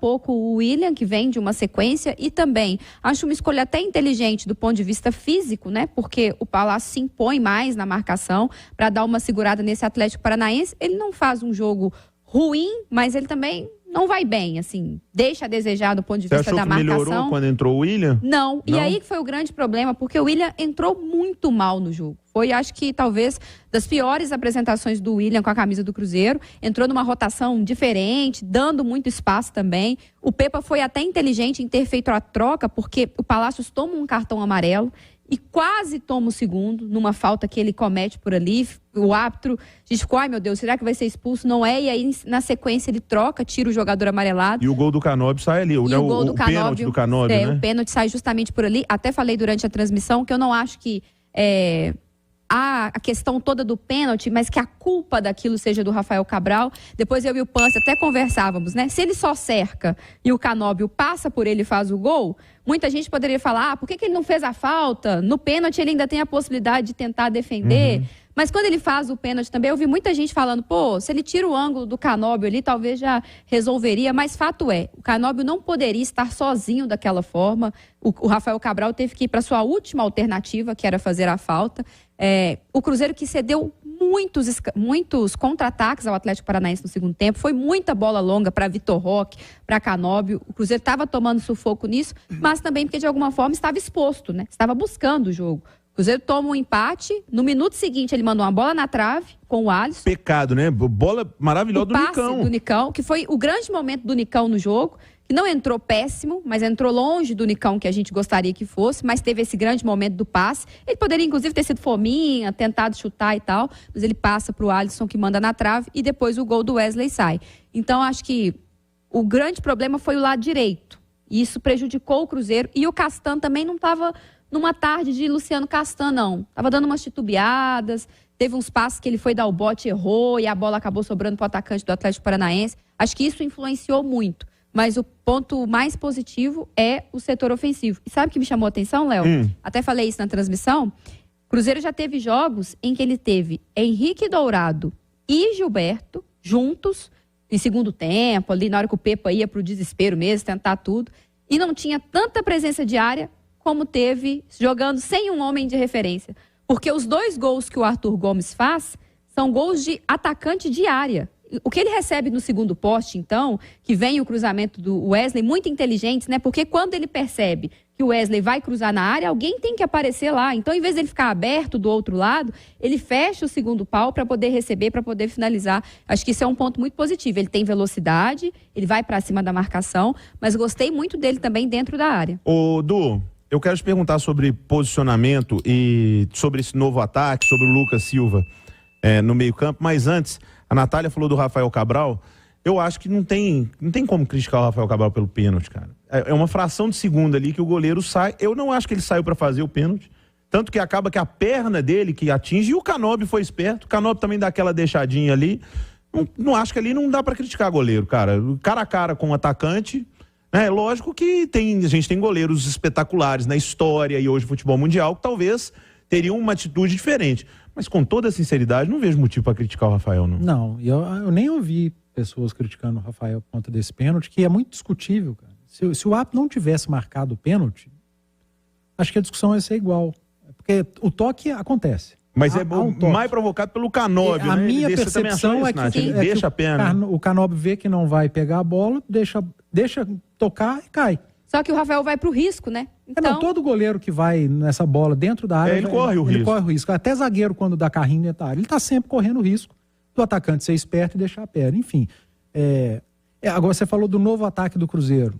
pouco o William, que vem de uma sequência, e também acho uma escolha até inteligente do ponto de vista físico, né? Porque o Palácio se impõe mais na marcação para dar uma segurada nesse Atlético Paranaense. Ele não faz um jogo ruim, mas ele também não vai bem, assim, deixa a desejar do ponto de vista da marcação. Você melhorou quando entrou o William? Não, e aí que foi o grande problema, porque o William entrou muito mal no jogo. Foi, acho que, talvez, das piores apresentações do William com a camisa do Cruzeiro. Entrou numa rotação diferente, dando muito espaço também. O Pepa foi até inteligente em ter feito a troca, porque o Palácios toma um cartão amarelo e quase toma o segundo, numa falta que ele comete por ali. O árbitro, a gente ficou, ai meu Deus, será que vai ser expulso? Não é, e aí na sequência ele troca, tira o jogador amarelado. E o gol do Canóbio sai ali, o pênalti do Canóbio, né? O pênalti sai justamente por ali. Até falei durante a transmissão que eu não acho que a questão toda do pênalti, mas que a culpa daquilo seja do Rafael Cabral. Depois eu e o Pance até conversávamos, né? Se ele só cerca e o Canóbio passa por ele e faz o gol, muita gente poderia falar, por que ele não fez a falta? No pênalti ele ainda tem a possibilidade de tentar defender. Mas quando ele faz o pênalti também, eu vi muita gente falando, pô, se ele tira o ângulo do Canóbio ali, talvez já resolveria. Mas fato é, o Canóbio não poderia estar sozinho daquela forma. O Rafael Cabral teve que ir para sua última alternativa, que era fazer a falta. O Cruzeiro que cedeu muitos contra-ataques ao Atlético Paranaense no segundo tempo. Foi muita bola longa para Vitor Roque, para Canóbio. O Cruzeiro estava tomando sufoco nisso, mas também porque de alguma forma estava exposto, né? Estava buscando o jogo. O Cruzeiro toma um empate, no minuto seguinte ele mandou uma bola na trave com o Alisson. Pecado, né? Bola maravilhosa do Nicão. Do Nicão, que foi o grande momento do Nicão no jogo, que não entrou péssimo, mas entrou longe do Nicão que a gente gostaria que fosse, mas teve esse grande momento do passe. Ele poderia inclusive ter sido fominha, tentado chutar e tal, mas ele passa para o Alisson que manda na trave e depois o gol do Wesley sai. Então acho que o grande problema foi o lado direito. E isso prejudicou o Cruzeiro e o Castan também não estava numa tarde de Luciano Castan, não. Tava dando umas titubeadas, teve uns passes que ele foi dar o bote, errou, e a bola acabou sobrando pro atacante do Atlético Paranaense. Acho que isso influenciou muito. Mas o ponto mais positivo é o setor ofensivo. E sabe o que me chamou a atenção, Léo? Até falei isso na transmissão. O Cruzeiro já teve jogos em que ele teve Henrique Dourado e Gilberto juntos, em segundo tempo, ali na hora que o Pepa ia pro desespero mesmo, tentar tudo, e não tinha tanta presença de área como teve jogando sem um homem de referência. Porque os 2 gols que o Arthur Gomes faz são gols de atacante de área. O que ele recebe no segundo poste, então, que vem o cruzamento do Wesley, muito inteligente, né? Porque quando ele percebe que o Wesley vai cruzar na área, alguém tem que aparecer lá. Então, em vez de ele ficar aberto do outro lado, ele fecha o segundo pau para poder receber, para poder finalizar. Acho que isso é um ponto muito positivo. Ele tem velocidade, ele vai para cima da marcação, mas gostei muito dele também dentro da área. Ô, Du, eu quero te perguntar sobre posicionamento e sobre esse novo ataque, sobre o Lucas Silva no meio-campo, mas antes, a Natália falou do Rafael Cabral. Eu acho que não tem como criticar o Rafael Cabral pelo pênalti, cara. É uma fração de segundo ali que o goleiro sai. Eu não acho que ele saiu para fazer o pênalti. Tanto que acaba que a perna dele que atinge, e o Canóbio foi esperto. O Canóbio também dá aquela deixadinha ali. Não acho que ali não dá para criticar goleiro, cara. Cara a cara com o atacante. É lógico que a gente tem goleiros espetaculares na história e hoje no futebol mundial que talvez teriam uma atitude diferente. Mas com toda a sinceridade, não vejo motivo para criticar o Rafael, não. Não, eu nem ouvi pessoas criticando o Rafael por conta desse pênalti, que é muito discutível, cara. Se o árbitro não tivesse marcado o pênalti, acho que a discussão ia ser igual. Porque o toque acontece. Mas mais provocado pelo Canóbio, né? A minha percepção é que, ele deixa a perna. O Canóbio vê que não vai pegar a bola, deixa tocar e cai. Só que o Rafael vai pro risco, né? Então... todo goleiro que vai nessa bola dentro da área, ele corre o risco. Até zagueiro, quando dá carrinho dentro da área, ele tá sempre correndo o risco do atacante ser esperto e deixar a perna. Enfim, agora você falou do novo ataque do Cruzeiro.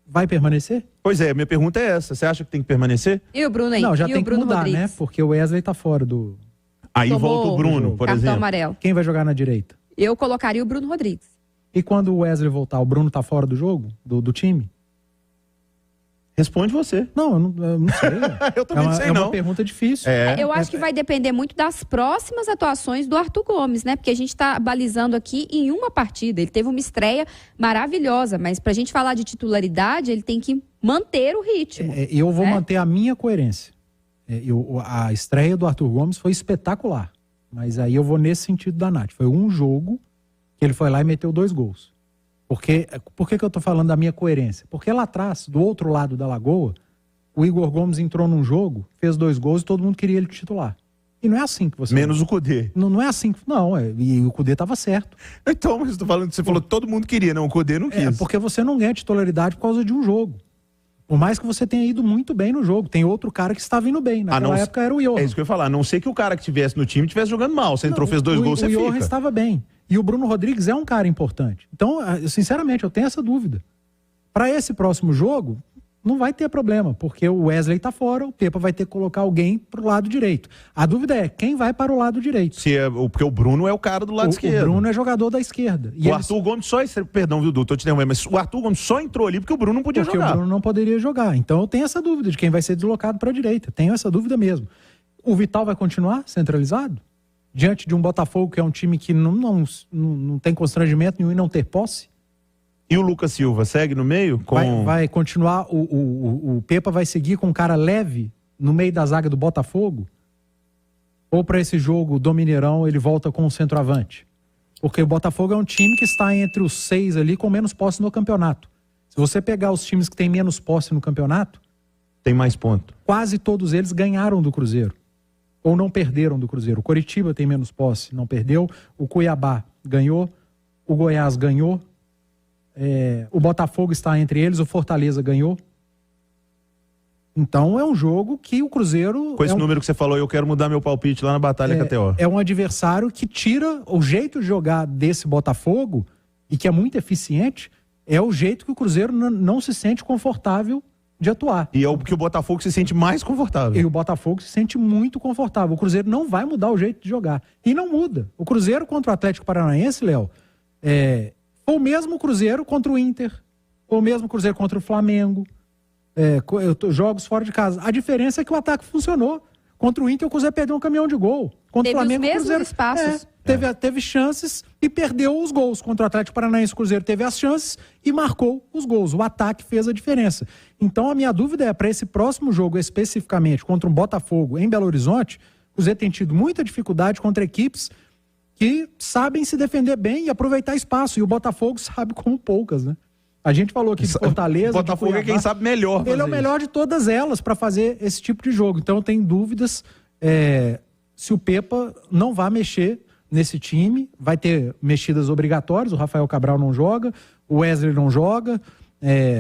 Vai permanecer? Pois é, minha pergunta é essa. Você acha que tem que permanecer? E o Bruno aí? Não, já tem que mudar, Rodrigues? né? Porque o Wesley tá fora do... Aí volta o Bruno, por exemplo. Amarelo. Quem vai jogar na direita? Eu colocaria o Bruno Rodrigues. E quando o Wesley voltar, o Bruno tá fora do jogo? Do time? Responde você. Não, eu não sei. Eu também não sei, não. É uma pergunta difícil. Eu acho que vai depender muito das próximas atuações do Arthur Gomes, né? Porque a gente está balizando aqui em uma partida. Ele teve uma estreia maravilhosa, mas pra gente falar de titularidade, ele tem que manter o ritmo. Eu vou manter a minha coerência. A estreia do Arthur Gomes foi espetacular. Mas aí eu vou nesse sentido da Nath. Foi um jogo que ele foi lá e meteu 2 gols. Porque, por que eu tô falando da minha coerência? Porque lá atrás, do outro lado da lagoa, o Igor Gomes entrou num jogo, fez 2 gols e todo mundo queria ele titular. E não é assim que você... Menos o Cudê. Não é assim. E o Cudê estava certo. Então, mas tô falando, você falou que todo mundo queria, não, o Cudê não quis. Porque você não ganha titularidade por causa de um jogo. Por mais que você tenha ido muito bem no jogo. Tem outro cara que estava indo bem. Naquela época era o Johan. É isso que eu ia falar. A não ser que o cara que estivesse no time estivesse jogando mal. Você entrou, fez 2 gols, você fica. O Johan estava bem. E o Bruno Rodrigues é um cara importante. Então, sinceramente, eu tenho essa dúvida. Para esse próximo jogo, não vai ter problema, porque o Wesley tá fora, o Pepa vai ter que colocar alguém pro lado direito. A dúvida é, quem vai para o lado direito? Porque o Bruno é o cara do lado esquerdo. O Bruno é jogador da esquerda. E Arthur Gomes só... Perdão, viu, Du, tô te interrompendo, mas o Arthur Gomes só entrou ali porque o Bruno não podia jogar. Porque o Bruno não poderia jogar. Então eu tenho essa dúvida de quem vai ser deslocado para a direita. Tenho essa dúvida mesmo. O Vital vai continuar centralizado? Diante de um Botafogo que é um time que não tem constrangimento nenhum em não ter posse? E o Lucas Silva segue no meio? Vai continuar, o Pepa vai seguir com um cara leve no meio da zaga do Botafogo? Ou para esse jogo do Mineirão ele volta com o centroavante? Porque o Botafogo é um time que está entre os 6 ali com menos posse no campeonato. Se você pegar os times que têm menos posse no campeonato... Tem mais ponto. Quase todos eles ganharam do Cruzeiro. Ou não perderam do Cruzeiro. O Coritiba tem menos posse, não perdeu. O Cuiabá ganhou. O Goiás ganhou. O Botafogo está entre eles. O Fortaleza ganhou. Então é um jogo que o Cruzeiro... Com esse número que você falou, eu quero mudar meu palpite lá na Batalha KTO. É um adversário que tira o jeito de jogar desse Botafogo e que é muito eficiente. É o jeito que o Cruzeiro não se sente confortável de atuar. E é o que o Botafogo se sente mais confortável. E o Botafogo se sente muito confortável. O Cruzeiro não vai mudar o jeito de jogar. E não muda. O Cruzeiro contra o Atlético Paranaense, Léo, foi o mesmo Cruzeiro contra o Inter, foi o mesmo Cruzeiro contra o Flamengo, jogos fora de casa. A diferença é que o ataque funcionou. Contra o Inter, o Cruzeiro perdeu um caminhão de gol. Contra o Flamengo, os mesmos o Cruzeiro espaços. Teve chances e perdeu os gols. Contra o Atlético Paranaense, o Cruzeiro teve as chances e marcou os gols. O ataque fez a diferença. Então, a minha dúvida é, para esse próximo jogo, especificamente, contra um Botafogo em Belo Horizonte, o Cruzeiro tem tido muita dificuldade contra equipes que sabem se defender bem e aproveitar espaço. E o Botafogo sabe como poucas, né? A gente falou aqui de Fortaleza. O Botafogo é quem sabe melhor. Ele é o melhor de todas elas para fazer esse tipo de jogo. Então eu tenho dúvidas se o Pepa não vai mexer nesse time. Vai ter mexidas obrigatórias. O Rafael Cabral não joga, o Wesley não joga.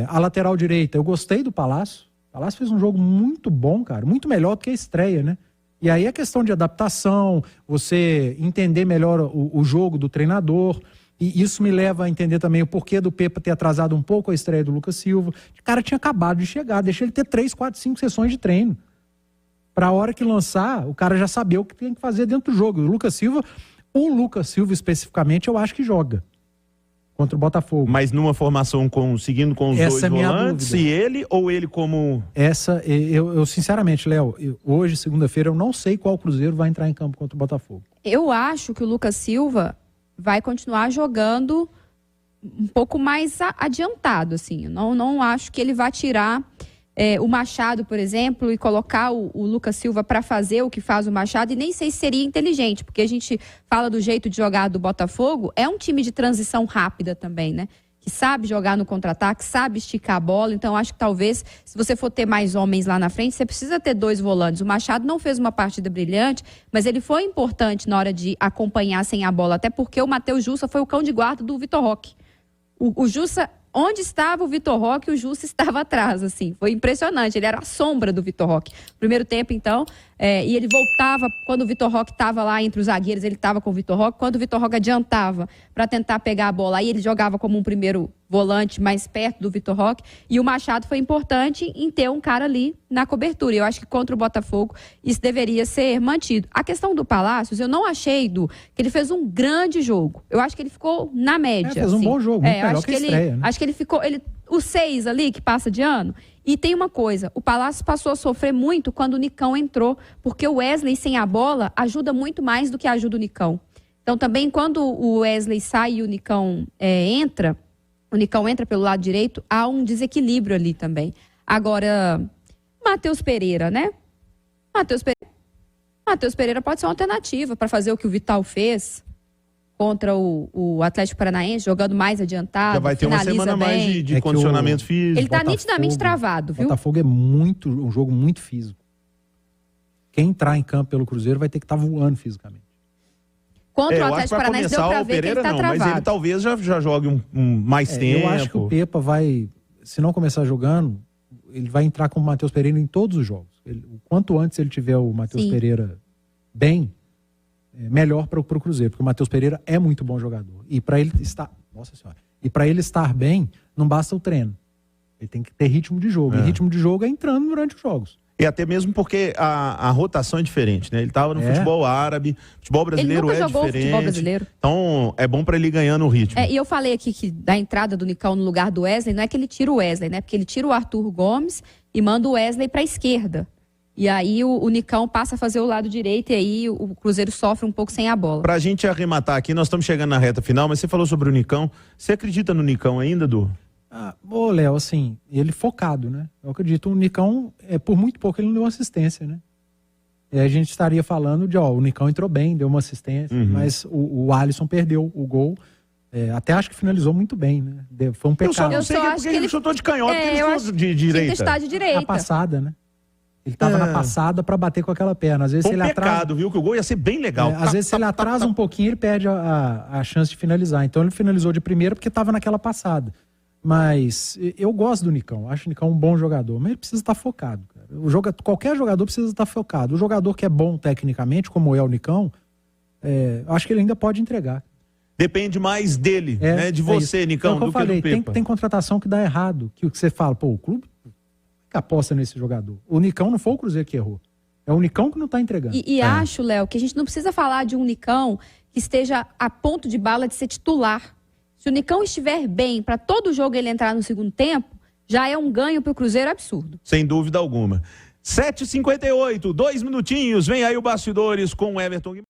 A lateral direita, eu gostei do Palácio. O Palácio fez um jogo muito bom, cara. Muito melhor do que a estreia, né? E aí é questão de adaptação, você entender melhor o jogo do treinador. E isso me leva a entender também o porquê do Pepa ter atrasado um pouco a estreia do Lucas Silva. O cara tinha acabado de chegar, deixa ele ter 3, 4, 5 sessões de treino. Para a hora que lançar, o cara já saber o que tem que fazer dentro do jogo. O Lucas Silva especificamente, eu acho que joga contra o Botafogo. Mas numa formação seguindo com os dois volantes, e ele ou ele como... Eu sinceramente, Léo, hoje, segunda-feira, eu não sei qual Cruzeiro vai entrar em campo contra o Botafogo. Eu acho que o Lucas Silva vai continuar jogando um pouco mais adiantado, assim. Não acho que ele vai tirar o Machado, por exemplo, e colocar o Lucas Silva para fazer o que faz o Machado, e nem sei se seria inteligente, porque a gente fala do jeito de jogar do Botafogo, é um time de transição rápida também, né? Que sabe jogar no contra-ataque, sabe esticar a bola. Então, acho que talvez, se você for ter mais homens lá na frente, você precisa ter 2 volantes. O Machado não fez uma partida brilhante, mas ele foi importante na hora de acompanhar sem a bola, até porque o Matheus Jussa foi o cão de guarda do Vitor Roque. O Jussa, onde estava o Vitor Roque, o Jussa estava atrás, assim. Foi impressionante, ele era a sombra do Vitor Roque. Primeiro tempo, então, e ele voltava, quando o Vitor Roque estava lá entre os zagueiros, ele estava com o Vitor Roque. Quando o Vitor Roque adiantava para tentar pegar a bola, aí ele jogava como um primeiro volante mais perto do Vitor Roque. E o Machado foi importante em ter um cara ali na cobertura. Eu acho que contra o Botafogo isso deveria ser mantido. A questão do Palácios, eu não achei, que ele fez um grande jogo. Eu acho que ele ficou na média. Fez um bom jogo, muito melhor que a estreia, né? Acho que ele ficou... o 6 ali, que passa de ano. E tem uma coisa, o Palácio passou a sofrer muito quando o Nicão entrou, porque o Wesley sem a bola ajuda muito mais do que ajuda o Nicão. Então também quando o Wesley sai e o Nicão entra pelo lado direito, há um desequilíbrio ali também. Agora, Matheus Pereira, né? Matheus Pereira pode ser uma alternativa para fazer o que o Vital fez contra o Atlético Paranaense, jogando mais adiantado. Já vai ter uma semana bem. mais de condicionamento físico. Ele tá nitidamente travado, viu? Botafogo é um jogo muito físico. Quem entrar em campo pelo Cruzeiro vai ter que estar voando fisicamente. Contra o Atlético Paranaense deu pra ver que ele tá travado. Mas ele talvez já jogue mais tempo. Eu acho que o Pepa vai, se não começar jogando, ele vai entrar com o Matheus Pereira em todos os jogos. O quanto antes ele tiver o Matheus Pereira bem, melhor para o Cruzeiro, porque o Matheus Pereira é muito bom jogador. E para ele estar, nossa senhora, e para ele estar bem, não basta o treino. Ele tem que ter ritmo de jogo. E ritmo de jogo é entrando durante os jogos. E até mesmo porque a rotação é diferente, né? Ele estava no futebol árabe, futebol brasileiro ele nunca jogou diferente. Futebol brasileiro. Então é bom para ele ir ganhando o ritmo. E eu falei aqui que da entrada do Nicão no lugar do Wesley, não é que ele tira o Wesley, né? Porque ele tira o Arthur Gomes e manda o Wesley para a esquerda. E aí o Nicão passa a fazer o lado direito e aí o Cruzeiro sofre um pouco sem a bola. Pra gente arrematar aqui, nós estamos chegando na reta final, mas você falou sobre o Nicão. Você acredita no Nicão ainda, Du? Léo, assim, ele focado, né? Eu acredito, o Nicão, por muito pouco ele não deu assistência, né? E a gente estaria falando de, o Nicão entrou bem, deu uma assistência, mas o Alisson perdeu o gol. Até acho que finalizou muito bem, né? Foi um pecado. Eu só não sei porque ele chutou de canhota, porque ele chutou de direita. Está de direita. Na passada, né? Ele estava na passada para bater com aquela perna. Às vezes foi um pecado, viu? Que o gol ia ser bem legal. Às vezes se ele atrasa um pouquinho, ele perde a chance de finalizar. Então ele finalizou de primeira porque estava naquela passada. Mas eu gosto do Nicão, acho o Nicão um bom jogador, mas ele precisa estar focado, cara. Qualquer jogador precisa estar focado. O jogador que é bom tecnicamente, como é o Nicão, acho que ele ainda pode entregar. Depende mais dele, né? De você, Nicão, do que do Pepa. Tem contratação que dá errado, que você fala, o clube que aposta nesse jogador. O Nicão não foi o Cruzeiro que errou. É o Nicão que não está entregando. E acho, Léo, que a gente não precisa falar de um Nicão que esteja a ponto de bala de ser titular. Se o Nicão estiver bem, para todo jogo ele entrar no segundo tempo, já é um ganho para o Cruzeiro absurdo. Sem dúvida alguma. 7h58, 2 minutinhos, vem aí o Bastidores com o Everton Guimarães.